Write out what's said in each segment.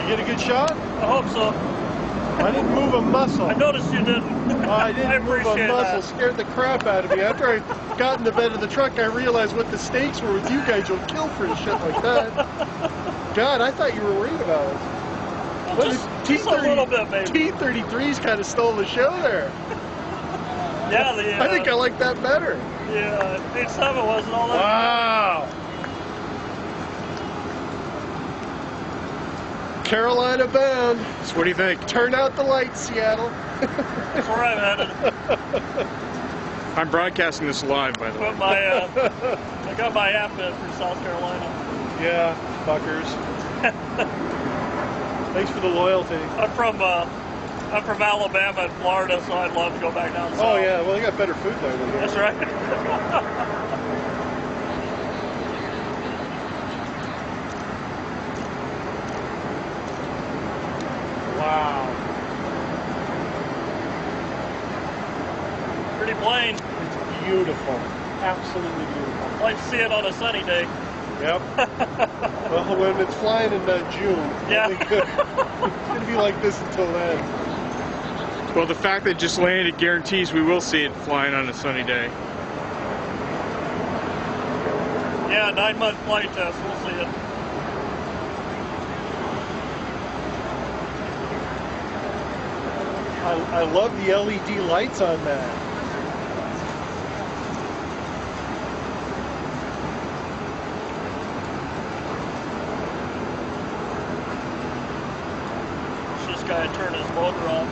you get a good shot? I hope so. I didn't move a muscle. I noticed you didn't. I didn't move a muscle. That. Scared the crap out of me. After I got in the bed of the truck, I realized what the stakes were with you guys. You'll kill for shit like that. God, I thought you were worried about us. Well, just a little bit, maybe. T-33s kind of stole the show there. Yeah, I think I like that better. Yeah, H7 wasn't all that. Wow. Carolina bound. So what do you think? Turn out the lights, Seattle. That's where I'm headed. I'm broadcasting this live, by the way. I got my app in for South Carolina. Yeah, fuckers. Thanks for the loyalty. I'm from Alabama and Florida, so I'd love to go back down south. Oh yeah, well they got better food there than here. That's right. Wow. Pretty plain. It's beautiful. Absolutely beautiful. I'd like to see it on a sunny day. Yep. Well, when it's flying in June, yeah. It's going to be like this until then. Well, the fact that it just landed guarantees we will see it flying on a sunny day. Yeah, 9-month flight test. We'll see it. I love the LED lights on that. This guy turned his motor off.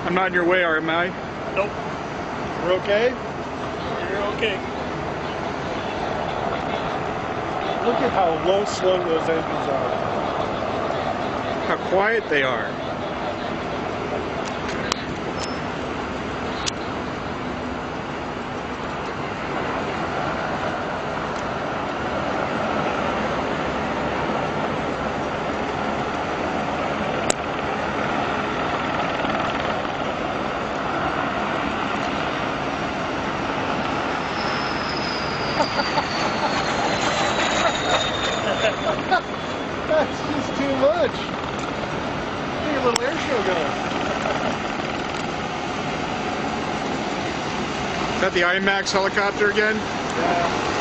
I'm not in your way, am I? Nope. We're okay? You're okay. Look at how low slung those engines are. How quiet they are. That's just too much. Need a little air show going. Is that the IMAX helicopter again? Yeah.